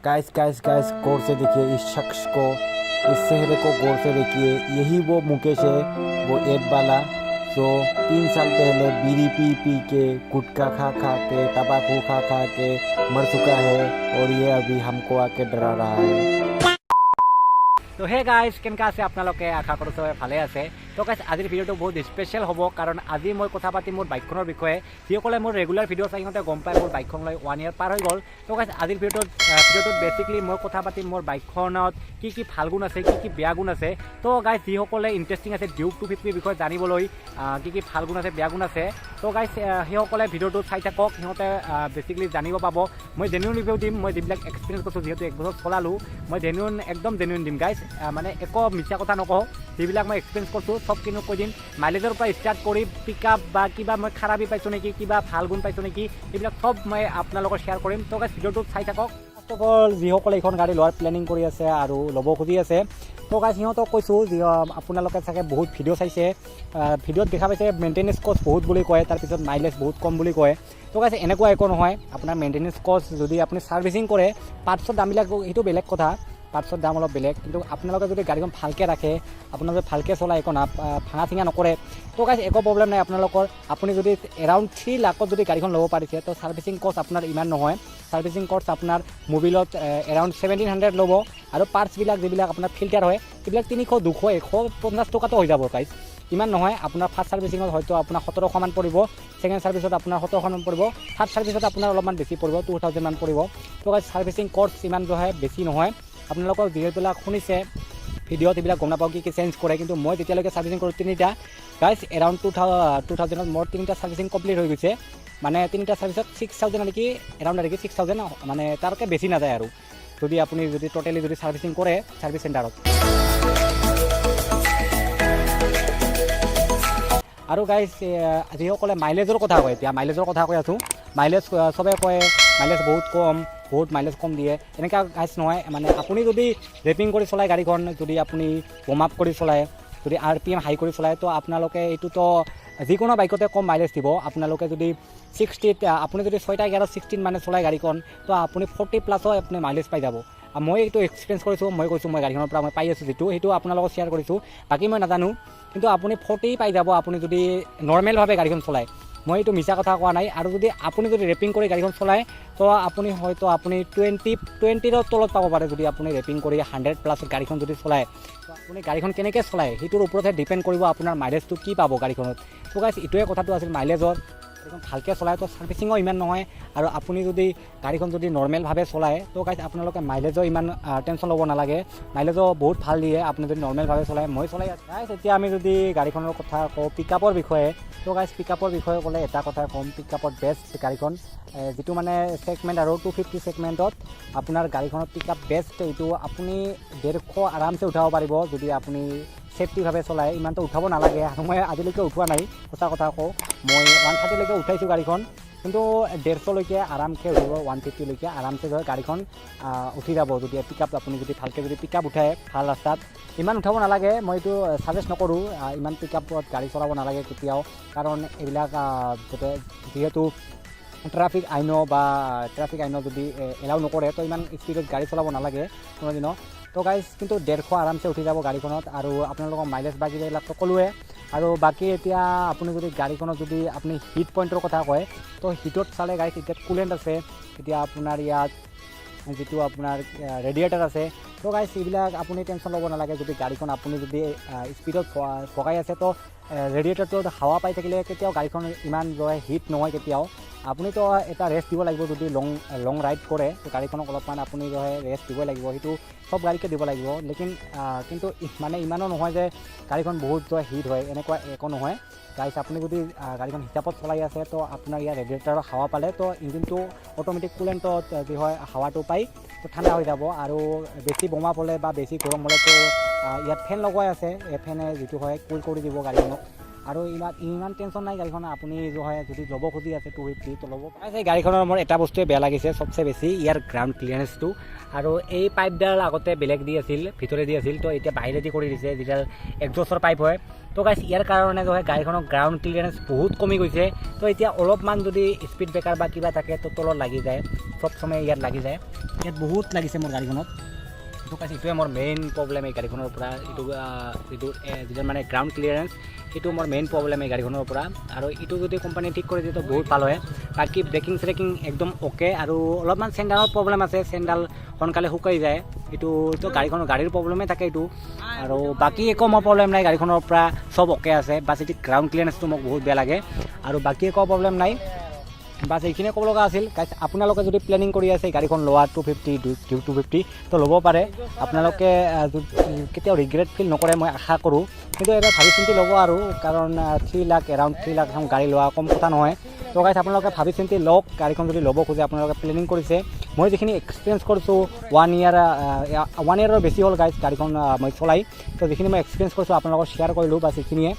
Guys गौर से देखिए इस शख्स को, इस चेहरे को गौर से देखिए। यही वो मुकेश है, वो एड वाला जो 3 साल पहले बीड़ी पी पी के, गुटखा खा खा के, तंबाकू खा खा के मर चुका है, और ये अभी हमको आके डरा रहा है। তো হে গাইজ কেনেকৈ আছে আপোনালোকে? আশা কৰোঁ চবে ভালে আছে। তো গাইজ আজিৰ ভিডিঅ'টো বহুত স্পেচিয়েল হ'ব, কাৰণ আজি মই কথা পাতিম মোৰ বাইকখনৰ বিষয়ে। যিসকলে মোৰ ৰেগুলাৰ ভিডিঅ' চাই সিহঁতে গম পায় মোৰ বাইকখনলৈ 1 year পাৰ হৈ গ'ল। তো গাইজ আজিৰ ভিডিঅ'টোত বেছিকলি মই কথা পাতিম মোৰ বাইকখনত কি কি ভাল গুণ আছে, কি কি বেয়া গুণ আছে। তো গাইজ যিসকলে ইণ্টাৰেষ্টিং আছে ডিউক 250ৰ বিষয়ে জানিবলৈ, কি কি ভাল গুণ আছে বেয়া গুণ আছে, তো গাইজ সেইসকলে ভিডিঅ'টো চাই থাকক, সিহঁতে বেছিকলি জানিব পাব। মই জেনুইন ৰিভিউ দিম, মই যিবিলাক এক্সপিৰিয়েঞ্চ কৰিছোঁ, যিহেতু 1 বছৰ চলালোঁ, মই একদম জেনুইন দিম গাইজ। মানে একো মিছা কথা নকওঁ, যিবিলাক মই এক্সপিৰিয়েঞ্চ কৰিছোঁ চবখিনি কৈ দিম। মাইলেজৰ পৰা ষ্টাৰ্ট কৰি পিক আপ বা কিবা মই খাৰাপি পাইছোঁ নেকি, কিবা ভাল গুণ পাইছোঁ নেকি, এইবিলাক চব মই আপোনালোকৰ শ্বেয়াৰ কৰিম। তো গাইজ ভিডিঅ'টো চাই থাকক। ফাৰ্ষ্ট অফ অল যিসকলে এইখন গাড়ী লোৱাৰ প্লেনিং কৰি আছে আৰু ল'ব খুজি আছে, তো গাইজ সিহঁতক কৈছোঁ যে আপোনালোকে চাগে বহুত ভিডিঅ' চাইছে, ভিডিঅ'ত দেখা পাইছে মেইনটেনেঞ্চ কষ্ট বহুত বুলি কয়, তাৰপিছত মাইলেজ বহুত কম বুলি কয়। তো গাইজ এনেকুৱা একো নহয়। আপোনাৰ মেইনটেনেঞ্চ কষ্ট যদি আপুনি ছাৰ্ভিচিং কৰে, পাৰ্টছৰ দামবিলাক সেইটো বেলেগ কথা, পাৰ্টছৰ দাম অলপ বেলেগ, কিন্তু আপোনালোকে যদি গাড়ীখন ভালকৈ ৰাখে, আপোনালোকে ভালকৈ চলাই, একো ভাঙা চিঙা নকৰে, তো গাইজ একো প্ৰব্লেম নাই আপোনালোকৰ। আপুনি যদি এৰাউণ্ড 3 লাখত যদি গাড়ীখন ল'ব পাৰিছে, তো ছাৰ্ভিচিং কষ্ট আপোনাৰ ইমান নহয়। ছাৰ্ভিচিং কষ্ট আপোনাৰ মোবিলত এৰাউণ্ড 1700 ল'ব, আৰু পাৰ্টছবিলাক যিবিলাক আপোনাৰ ফিল্টাৰ হয় সেইবিলাক 300, 200, 150 টকাতো হৈ যাব গাইজ, ইমান নহয়। আপোনাৰ ফাৰ্ষ্ট ছাৰ্ভিচিঙত হয়তো আপোনাৰ 1700 মান পৰিব, ছেকেণ্ড ছাৰ্ভিচত আপোনাৰ 1700 মান পৰিব, থাৰ্ড ছাৰ্ভিচত আপোনাৰ অলপমান বেছি পৰিব, 2000 মান পৰিব। তো গাইজ ছাৰ্ভিচিং কষ্ট ইমান বেছি নহয়। আপোনালোকক যিবিলাক শুনিছে ভিডিঅ'ত এইবিলাক গম নাপাওঁ কি কি চেঞ্জ কৰে, কিন্তু মই তেতিয়ালৈকে ছাৰ্ভিচিং কৰোঁ 3টা গাইজ, এৰাউণ্ড 2000ত মোৰ 3টা ছাৰ্ভিচিং কমপ্লিট হৈ গৈছে। মানে 3টা ছাৰ্ভিচত 6000 নেকি, এৰাউণ্ড নেকি 6000, মানে তাৰকৈ বেছি নাযায় আৰু, যদি আপুনি টোটেলি ছাৰ্ভিচিং কৰে ছাৰ্ভিচ চেণ্টাৰত। আৰু গাইজ যিসকলে মাইলেজৰ কথা কয়, এতিয়া মাইলেজৰ কথা কৈ আছোঁ। মাইলেজ চবে কয় মাইলেজ বহুত মাইলেজ কম দিয়ে, এনেকুৱা গাইজ নহয়। মানে আপুনি যদি ৰেপিং কৰি চলায় গাড়ীখন, যদি আপুনি ৱাৰ্ম আপ কৰি চলায়, যদি RPM হাই কৰি চলায়, তো আপোনালোকে এইটোতো যিকোনো বাইকতে কম মাইলেজ দিব। আপোনালোকে যদি 60, আপুনি যদি 6টা গিয়াৰত 16 মানে চলায় গাড়ীখন, তো আপুনি 40+ আপুনি মাইলেজ পাই যাব। মই এইটো এক্সপিৰিয়েঞ্চ কৰিছোঁ, মই কৈছোঁ মই গাড়ীখনৰ পৰা মই পাই আছোঁ সেইটো আপোনালোকক শ্বেয়াৰ কৰিছোঁ, বাকী মই নাজানো। কিন্তু আপুনি 40 পাই যাব আপুনি যদি নৰ্মেলভাৱে গাড়ীখন চলায়, মই এইটো মিছা কথা কোৱা নাই। আৰু যদি আপুনি ৰেপিং কৰি গাড়ীখন চলায়, তো আপুনি হয়তো 20ৰ তলত পাব পাৰে, যদি আপুনি ৰেপিং কৰি 100+ গাড়ীখন যদি চলায়। তো আপুনি গাড়ীখন কেনেকৈ চলায় সেইটোৰ ওপৰতহে ডিপেণ্ড কৰিব আপোনাৰ মাইলেজটো কি পাব গাড়ীখনত। তো গাইজ এইটোৱে কথাটো আছিল মাইলেজৰ। গাড়ীখন ভালকৈ চলায় তো ছাৰ্ভিচিঙো ইমান নহয়, আৰু আপুনি যদি গাড়ীখন যদি নৰ্মেলভাৱে চলায়, তো গাইজ আপোনালোকে মাইলেজো ইমান টেনশ্যন ল'ব নালাগে, মাইলেজো বহুত ভাল দিয়ে আপুনি যদি নৰ্মেলভাৱে চলায়। মই চলাই আছোঁ গাইজ। এতিয়া আমি যদি গাড়ীখনৰ কথা কওঁ পিক আপৰ বিষয়ে, তো গাইজ পিক আপৰ বিষয়ে ক'লে এটা কথাই ক'ম, পিক আপত বেষ্ট গাড়ীখন, যিটো মানে ছেগমেণ্ট আৰু 250 ছেগমেণ্টত আপোনাৰ গাড়ীখনত পিক আপ বেষ্ট। এইটো আপুনি 150 আৰামছে উঠাব পাৰিব যদি আপুনি ছেফটিভাৱে চলায়। ইমানটো উঠাব নালাগে, আৰু মই আজিলৈকে উঠোৱা নাই, সঁচা কথা কওঁ। মই 130লৈকে উঠাইছোঁ গাড়ীখন, কিন্তু 150লৈকে আৰামকৈ উঠিব, 150লৈকে আৰামছে গাড়ীখন উঠি যাব, যদি পিক আপ আপুনি যদি ভালকৈ পিক আপ উঠায় ভাল ৰাস্তাত। ইমান উঠাব নালাগে, মই এইটো ছাজেষ্ট নকৰোঁ, ইমান পিক আপত গাড়ী চলাব নালাগে কেতিয়াও, কাৰণ এইবিলাক যিহেতু ট্ৰাফিক আইনো যদি এলাউ নকৰে, তো ইমান স্পীডত গাড়ী চলাব নালাগে কোনোদিনো। তো গাইজ কিন্তু 150 আৰামছে উঠি যাব গাড়ীখনত, আৰু আপোনালোকৰ মাইলেজ বাকীবিলাক সকলোৱে। আৰু বাকী এতিয়া আপুনি যদি গাড়ীখনত যদি আপুনি হিট পইণ্টৰ কথা কয়, তো হিটত চালে গাড়ীত এতিয়া কুলেণ্ট আছে, এতিয়া আপোনাৰ ইয়াত যিটো আপোনাৰ ৰেডিয়েটাৰ আছে। তো গাইজ এইবিলাক আপুনি টেনশ্যন ল'ব নালাগে। যদি গাড়ীখন আপুনি যদি স্পীডত ভগাই আছে, তো ৰেডিয়েটাৰটোত হাৱা পাই থাকিলে কেতিয়াও গাড়ীখন ইমান হিট নহয় কেতিয়াও। আপুনিতো এটা ৰেষ্ট দিব লাগিব, যদি লং ৰাইড কৰে, তো গাড়ীখনক অলপমান আপুনি ৰেষ্ট দিবই লাগিব, সেইটো চব গাড়ীকে দিব লাগিব। কিন্তু মানে ইমানো নহয় যে গাড়ীখন বহুত হিট হয়, এনেকুৱা একো নহয় গাইজ। আপুনি যদি গাড়ীখন হিচাপত চলাই আছে, তো আপোনাৰ ইয়াৰ ৰেডিয়েটাৰৰ হাৱা পালে, তো ইঞ্জিনটো অট'মেটিক কুলেণ্টত যি হয় হাৱাটো পাই তো ঠাণ্ডা হৈ যাব। আৰু বেছি বোমা হ'লে বা বেছি গৰম হ'লে, তো ইয়াত ফেন লগোৱাই আছে, এই ফেনে যিটো হয় কুল কৰি দিব গাড়ীখনক। আৰু ইমান টেনশ্যন নাই গাড়ীখন আপুনি হয় যদি ল'ব খুজি আছে 250 তো ল'ব পাৰে। এই গাড়ীখনৰ মোৰ এটা বস্তুৱে বেয়া লাগিছে চবচে বেছি ইয়াৰ গ্ৰাউণ্ড ক্লিয়াৰেঞ্চটো। আৰু এই পাইপডাল আগতে বেলেগ দি আছিল, ভিতৰে দি আছিল, তো এতিয়া বাহিৰেদি কৰি দিছে যিডাল একজষ্টৰ পাইপ হয়। তো গাইছ ইয়াৰ কাৰণে হয় গাড়ীখনৰ গ্ৰাউণ্ড ক্লিয়াৰেঞ্চ বহুত কমি গৈছে। তো এতিয়া অলপমান যদি স্পীড ব্ৰেকাৰ বা কিবা থাকে তো তলত লাগি যায়, চব সময় ইয়াত লাগি যায়, ইয়াত বহুত লাগিছে মোৰ গাড়ীখনত। তো গাইছ এইটোৱে মোৰ মেইন প্ৰব্লেম এই গাড়ীখনৰ পৰা, যিটো মানে গ্ৰাউণ্ড ক্লিয়াৰেঞ্চ সেইটো মোৰ মেইন প্ৰব্লেম এই গাড়ীখনৰ পৰা। আৰু এইটো যদি কোম্পানীয়ে ঠিক কৰি দিয়ে তো বহুত ভাল হয়। বাকী ব্ৰেকিং চেকিং একদম অ'কে। আৰু অলপমান চেণ্ডালৰ প্ৰব্লেম আছে, চেণ্ডাল সোনকালে শুকাই যায়, এইটো গাড়ীৰ প্ৰব্লেমেই থাকে এইটো। আৰু বাকী একো মোৰ প্ৰব্লেম নাই গাড়ীখনৰ পৰা, চব অ'কে আছে। বাছ এইটো গ্ৰাউণ্ড ক্লিয়াৰেঞ্চটো মোক বহুত বেয়া লাগে। আৰু বাকী একো প্ৰব্লেম নাই, বাছ এইখিনিয়ে ক'ব লগা আছিল। আপোনালোকে যদি প্লেনিং কৰি আছে গাড়ীখন লোৱা 250 তো ল'ব পাৰে। আপোনালোকে কেতিয়াও ৰিগ্ৰেট ফিল নকৰে মই আশা কৰোঁ। কিন্তু এটা ভাবি চিন্তি ল'ব আৰু, কাৰণ 3 লাখ এৰাউণ্ড 3 লাখ এখন গাড়ী লোৱা কম কথা নহয়। তো গাইছ আপোনালোকে ভাবি চিন্তি লওক, গাড়ীখন যদি ল'ব খোজে আপোনালোকে প্লেনিং কৰিছে। মই যিখিনি এক্সপিৰিয়েঞ্চ কৰিছোঁ 1 ইয়াৰৰ বেছি হ'ল গাইছ গাড়ীখন মই চলাই। তো যিখিনি মই এক্সপিৰিয়েঞ্চ কৰিছোঁ আপোনালোকক শ্বেয়াৰ কৰিলোঁ, বাছ এইখিনিয়ে।